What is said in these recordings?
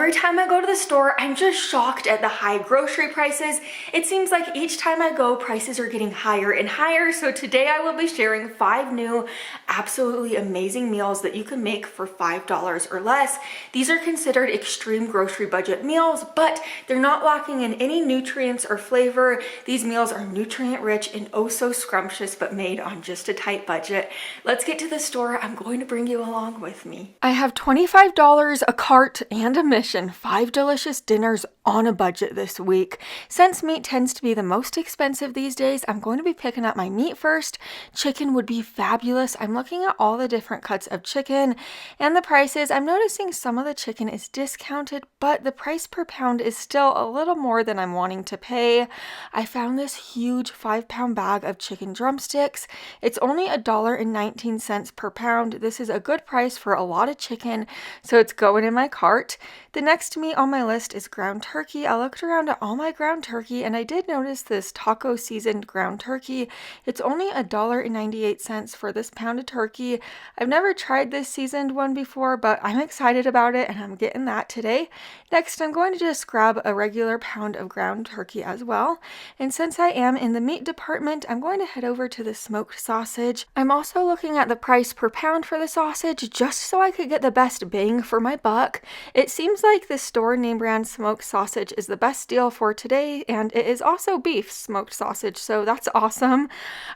Every time I go to the store, I'm just shocked at the high grocery prices. It seems like each time I go, prices are getting higher and higher. So today I will be sharing 5 new, absolutely amazing meals that you can make for $5 or less. These are considered extreme grocery budget meals, but they're not lacking in any nutrients or flavor. These meals are nutrient rich and oh so scrumptious, but made on just a tight budget. Let's get to the store. I'm going to bring you along with me. I have $25, a cart, and a mission. 5 delicious dinners on a budget this week. Since meat tends to be the most expensive these days, I'm going to be picking up my meat first. Chicken would be fabulous. I'm looking at all the different cuts of chicken and the prices. I'm noticing some of the chicken is discounted, but the price per pound is still a little more than I'm wanting to pay. I found this huge 5-pound bag of chicken drumsticks. It's only $1.19 per pound. This is a good price for a lot of chicken, so it's going in my cart. The next meat on my list is ground turkey. I looked around at all my ground turkey and I did notice this taco seasoned ground turkey. It's only $1.98 for this pound of turkey. I've never tried this seasoned one before, but I'm excited about it and I'm getting that today. Next, I'm going to just grab a regular pound of ground turkey as well. And since I am in the meat department, I'm going to head over to the smoked sausage. I'm also looking at the price per pound for the sausage just so I could get the best bang for my buck. It seems like the store name brand smoked sausage is the best deal for today, and it is also beef smoked sausage, so that's awesome.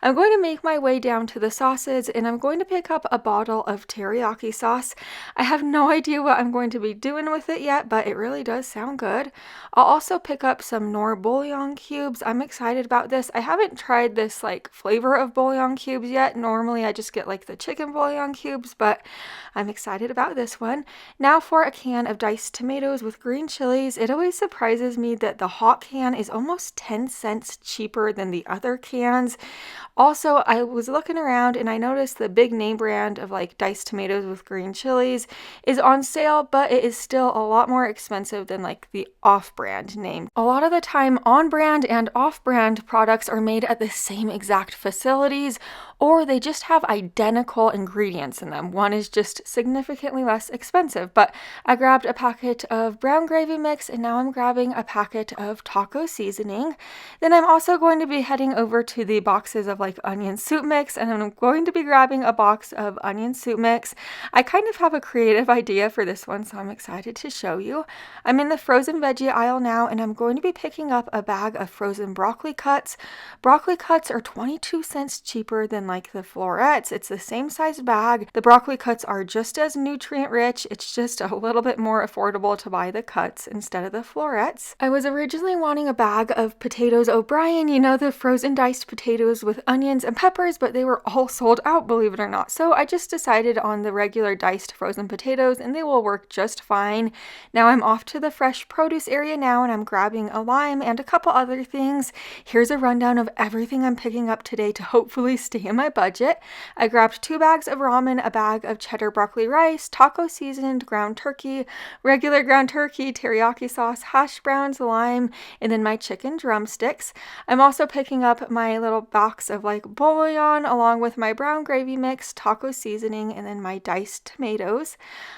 I'm going to make my way down to the sauces and I'm going to pick up a bottle of teriyaki sauce. I have no idea what I'm going to be doing with it yet, but it really does sound good. I'll also pick up some Knorr bouillon cubes. I'm excited about this. I haven't tried this flavor of bouillon cubes yet. Normally I just get the chicken bouillon cubes, but I'm excited about this one. Now for a can of diced tomatoes with green chilies. It always surprises me that the hot can is almost 10 cents cheaper than the other cans. Also, I was looking around and I noticed the big name brand of diced tomatoes with green chilies is on sale, but it is still a lot more expensive than the off-brand name. A lot of the time, on-brand and off-brand products are made at the same exact facilities, or they just have identical ingredients in them. One is just significantly less expensive, but I grabbed a packet of brown gravy mix and now I'm grabbing a packet of taco seasoning. Then I'm also going to be heading over to the boxes of onion soup mix, and I'm going to be grabbing a box of onion soup mix. I kind of have a creative idea for this one, so I'm excited to show you. I'm in the frozen veggie aisle now and I'm going to be picking up a bag of frozen broccoli cuts. Broccoli cuts are 22 cents cheaper than the florets. It's the same size bag. The broccoli cuts are just as nutrient rich. It's just a little bit more affordable to buy the cuts instead of the florets. I was originally wanting a bag of potatoes O'Brien, the frozen diced potatoes with onions and peppers, but they were all sold out, believe it or not. So I just decided on the regular diced frozen potatoes and they will work just fine. Now I'm off to the fresh produce area now and I'm grabbing a lime and a couple other things. Here's a rundown of everything I'm picking up today to hopefully stay in my budget. I grabbed 2 bags of ramen, a bag of cheddar broccoli rice, taco seasoned ground turkey, regular ground turkey, teriyaki sauce, hash browns, lime, and then my chicken drumsticks. I'm also picking up my little box of bouillon along with my brown gravy mix, taco seasoning, and then my diced tomatoes.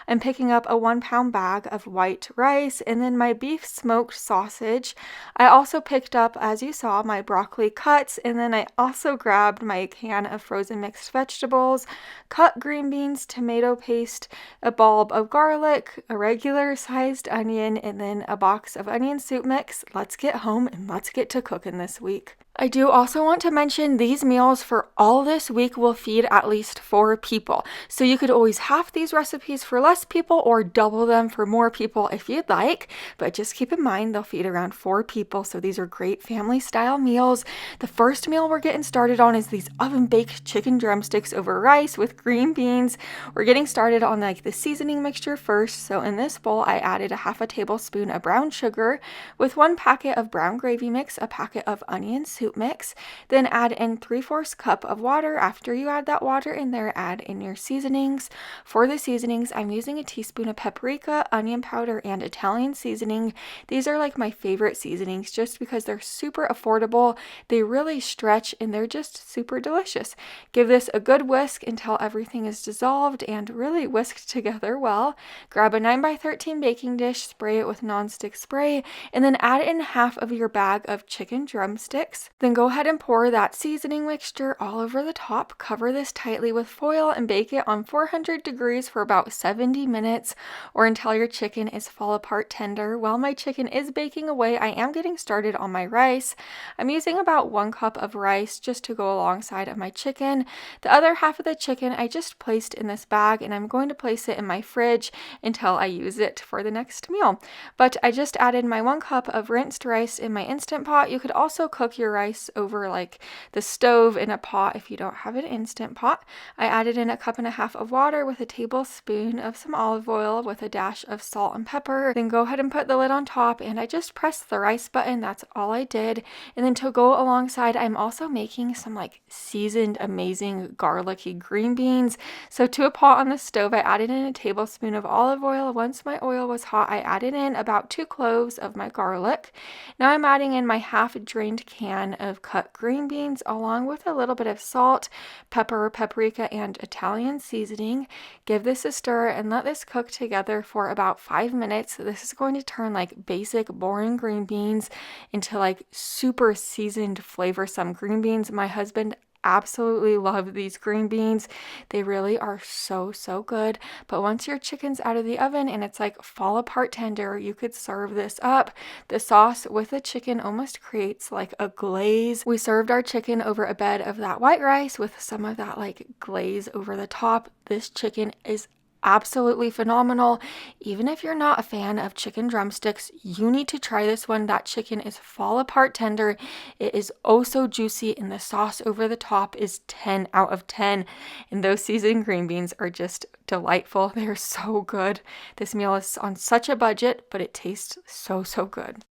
I'm picking up a 1-pound bag of white rice and then my beef smoked sausage. I also picked up, as you saw, my broccoli cuts, and then I also grabbed my can of frozen mixed vegetables, cut green beans, tomato paste, a bulb of garlic, a regular sized onion, and then a box of onion soup mix. Let's get home and let's get to cooking this week. I do also want to mention these meals for all this week will feed at least 4 people. So you could always half these recipes for less people or double them for more people if you'd like. But just keep in mind they'll feed around 4 people. So these are great family style meals. The first meal we're getting started on is these oven baked chicken drumsticks over rice with green beans. We're getting started on the seasoning mixture first. So in this bowl I added a 1/2 tablespoon of brown sugar with 1 packet of brown gravy mix, a packet of onion soup, soup mix. Then add in 3/4 cup of water. After you add that water in there, add in your seasonings. For the seasonings, I'm using a teaspoon of paprika, onion powder, and Italian seasoning. These are like my favorite seasonings just because they're super affordable. They really stretch and they're just super delicious. Give this a good whisk until everything is dissolved and really whisked together well. Grab a 9x13 baking dish, spray it with nonstick spray, and then add in half of your bag of chicken drumsticks. Then go ahead and pour that seasoning mixture all over the top. Cover this tightly with foil and bake it on 400 degrees for about 70 minutes or until your chicken is fall apart tender. While my chicken is baking away, I am getting started on my rice. I'm using about 1 cup of rice just to go alongside of my chicken. The other half of the chicken I just placed in this bag, and I'm going to place it in my fridge until I use it for the next meal. But I just added my 1 cup of rinsed rice in my Instant Pot. You could also cook your rice over like the stove in a pot if you don't have an Instant Pot. I added in 1.5 cups of water with a tablespoon of some olive oil with a dash of salt and pepper. Then go ahead and put the lid on top, and I just pressed the rice button. That's all I did. And then to go alongside, I'm also making some like seasoned amazing garlicky green beans. So to a pot on the stove, I added in a tablespoon of olive oil. Once my oil was hot, I added in about 2 cloves of my garlic. Now I'm adding in my half drained can of cut green beans along with a little bit of salt, pepper, paprika, and Italian seasoning. Give this a stir and let this cook together for about 5 minutes. This is going to turn like basic boring green beans into like super seasoned flavorsome green beans. My husband absolutely love these green beans. They really are so good. But once your chicken's out of the oven and it's like fall apart tender, you could serve this up. The sauce with the chicken almost creates like a glaze. We served our chicken over a bed of that white rice with some of that like glaze over the top. This chicken is absolutely phenomenal. Even if you're not a fan of chicken drumsticks, you need to try this one. That chicken is fall apart tender. It is oh so juicy, and the sauce over the top is 10 out of 10. And those seasoned green beans are just delightful. They're so good. This meal is on such a budget, but it tastes so good.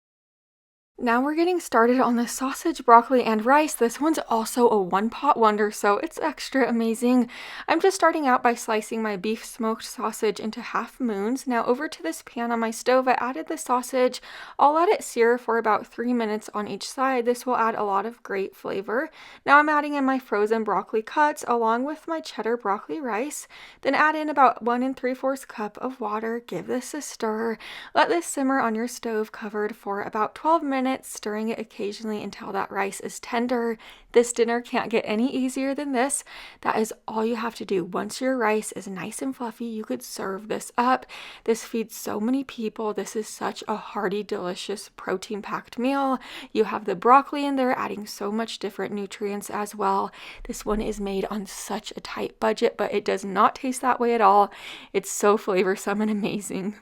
Now we're getting started on the sausage, broccoli, and rice. This one's also a one-pot wonder, so it's extra amazing. I'm just starting out by slicing my beef smoked sausage into half moons. Now over to this pan on my stove, I added the sausage. I'll let it sear for about 3 minutes on each side. This will add a lot of great flavor. Now I'm adding in my frozen broccoli cuts along with my cheddar broccoli rice. Then add in about 1 3/4 cup of water. Give this a stir. Let this simmer on your stove covered for about 12 minutes. Stirring it occasionally until that rice is tender. This dinner can't get any easier than this. That is all you have to do. Once your rice is nice and fluffy, you could serve this up. This feeds so many people. This is such a hearty, delicious, protein-packed meal. You have the broccoli in there, adding so much different nutrients as well. This one is made on such a tight budget, but it does not taste that way at all. It's so flavorsome and amazing.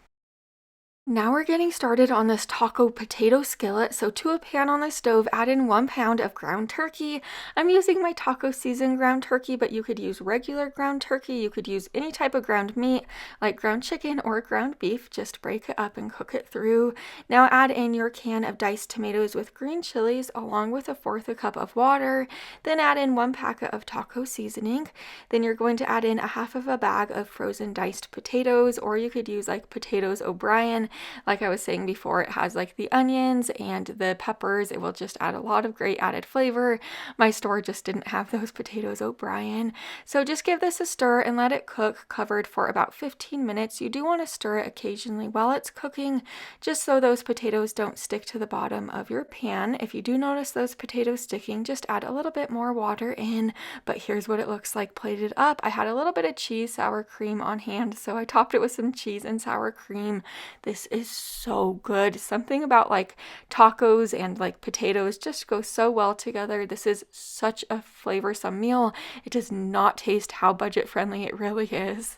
Now we're getting started on this taco potato skillet. So to a pan on the stove, add in 1 pound of ground turkey. I'm using my taco seasoned ground turkey, but you could use regular ground turkey. You could use any type of ground meat like ground chicken or ground beef. Just break it up and cook it through. Now add in your can of diced tomatoes with green chilies along with 1/4 cup of water. Then add in 1 packet of taco seasoning. Then you're going to add in 1/2 bag of frozen diced potatoes, or you could use like potatoes O'Brien. Like I was saying before, it has like the onions and the peppers. It will just add a lot of great added flavor. My store just didn't have those potatoes O'Brien. So just give this a stir and let it cook covered for about 15 minutes. You do want to stir it occasionally while it's cooking, just so those potatoes don't stick to the bottom of your pan. If you do notice those potatoes sticking, just add a little bit more water in. But here's what it looks like plated up. I had a little bit of cheese sour cream on hand, so I topped it with some cheese and sour cream. This is so good. Something about like tacos and like potatoes just go so well together. This is such a flavorsome meal. It does not taste how budget friendly it really is.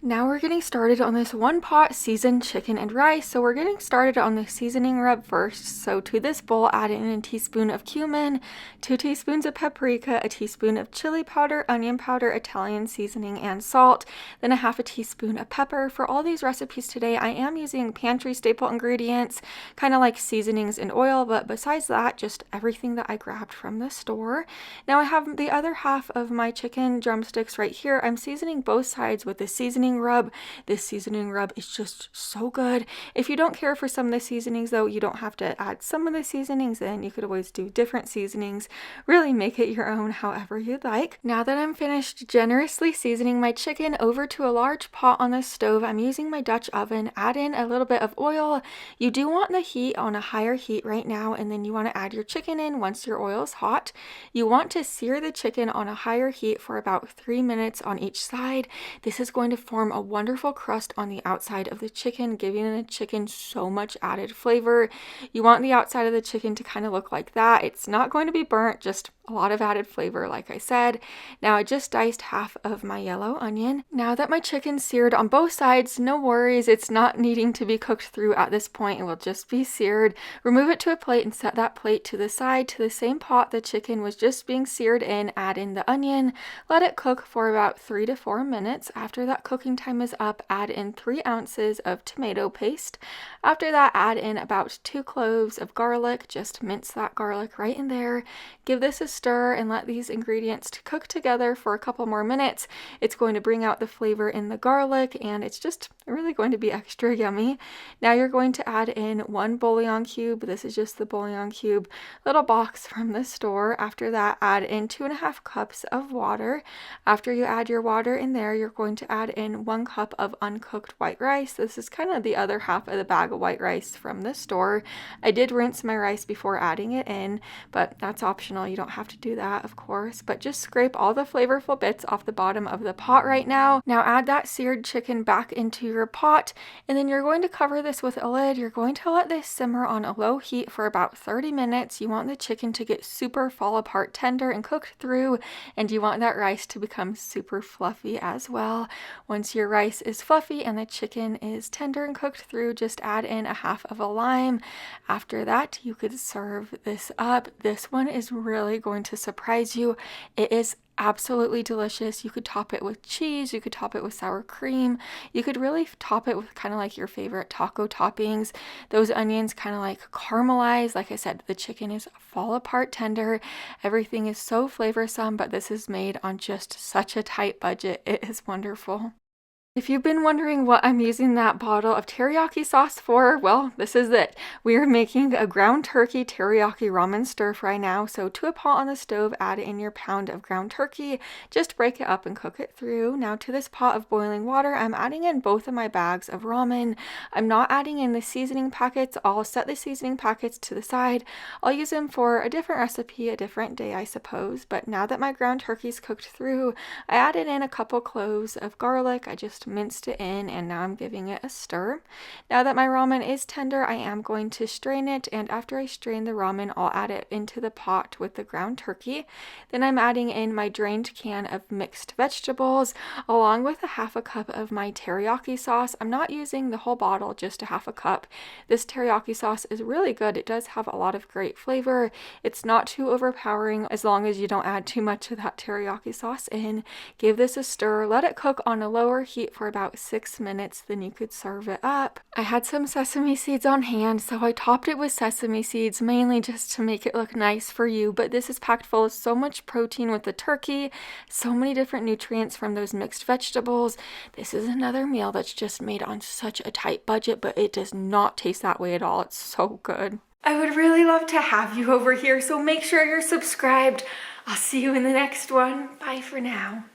Now we're getting started on this one pot seasoned chicken and rice. So we're getting started on the seasoning rub first. So to this bowl, add in a teaspoon of cumin, 2 teaspoons of paprika, a teaspoon of chili powder, onion powder, Italian seasoning, and salt, then a half a teaspoon of pepper. For all these recipes today, I am using pantry staple ingredients, kind of like seasonings and oil, but besides that, just everything that I grabbed from the store. Now I have the other half of my chicken drumsticks right here. I'm seasoning both sides with the seasoning rub. This seasoning rub is just so good. If you don't care for some of the seasonings though, you don't have to add some of the seasonings in. You could always do different seasonings. Really make it your own however you'd like. Now that I'm finished generously seasoning my chicken over to a large pot on the stove, I'm using my Dutch oven. Add in a little bit of oil. You do want the heat on a higher heat right now, and then you want to add your chicken in once your oil is hot. You want to sear the chicken on a higher heat for about 3 minutes on each side. This is going to form a wonderful crust on the outside of the chicken, giving the chicken so much added flavor. You want the outside of the chicken to kind of look like that. It's not going to be burnt, just a lot of added flavor, like I said. Now I just diced half of my yellow onion. Now that my chicken's seared on both sides, no worries, it's not needing to be cooked through at this point. It will just be seared. Remove it to a plate and set that plate to the side to the same pot the chicken was just being seared in. Add in the onion. Let it cook for about 3 to 4 minutes. After that cooking time is up, add in 3 ounces of tomato paste. After that, add in about 2 cloves of garlic. Just mince that garlic right in there. Give this a stir and let these ingredients cook together for a couple more minutes. It's going to bring out the flavor in the garlic, and it's just really going to be extra yummy. Now you're going to add in 1 bouillon cube. This is just the bouillon cube little box from the store. After that, add in 2.5 cups of water. After you add your water in there, you're going to add in 1 cup of uncooked white rice. This is kind of the other half of the bag of white rice from the store. I did rinse my rice before adding it in, but that's optional. You don't have to do that, of course, but just scrape all the flavorful bits off the bottom of the pot right now. Now add that seared chicken back into your pot, and then you're going to cover this with a lid. You're going to let this simmer on a low heat for about 30 minutes. You want the chicken to get super fall apart tender and cooked through, and you want that rice to become super fluffy as well. Once your rice is fluffy and the chicken is tender and cooked through, just add in a half of a lime. After that, you could serve this up. This one is really going to surprise you. It is absolutely delicious. You could top it with cheese, you could top it with sour cream, you could really top it with kind of like your favorite taco toppings. Those onions kind of like caramelize. Like I said, the chicken is fall apart tender. Everything is so flavorsome, but this is made on just such a tight budget. It is wonderful. If you've been wondering what I'm using that bottle of teriyaki sauce for, well, this is it. We are making a ground turkey teriyaki ramen stir fry now. So to a pot on the stove, add in your pound of ground turkey. Just break it up and cook it through. Now to this pot of boiling water, I'm adding in both of my bags of ramen. I'm not adding in the seasoning packets. I'll set the seasoning packets to the side. I'll use them for a different recipe, a different day, I suppose. But now that my ground turkey's cooked through, I added in a couple cloves of garlic. I just minced it in, and now I'm giving it a stir. Now that my ramen is tender, I am going to strain it, and after I strain the ramen, I'll add it into the pot with the ground turkey. Then I'm adding in my drained can of mixed vegetables along with a half a cup of my teriyaki sauce. I'm not using the whole bottle, just a half a cup. This teriyaki sauce is really good. It does have a lot of great flavor. It's not too overpowering as long as you don't add too much of that teriyaki sauce in. Give this a stir. Let it cook on a lower heat for about 6 minutes, then you could serve it up. I had some sesame seeds on hand, so I topped it with sesame seeds, mainly just to make it look nice for you, but this is packed full of so much protein with the turkey, so many different nutrients from those mixed vegetables. This is another meal that's just made on such a tight budget, but it does not taste that way at all. It's so good. I would really love to have you over here, so make sure you're subscribed. I'll see you in the next one. Bye for now.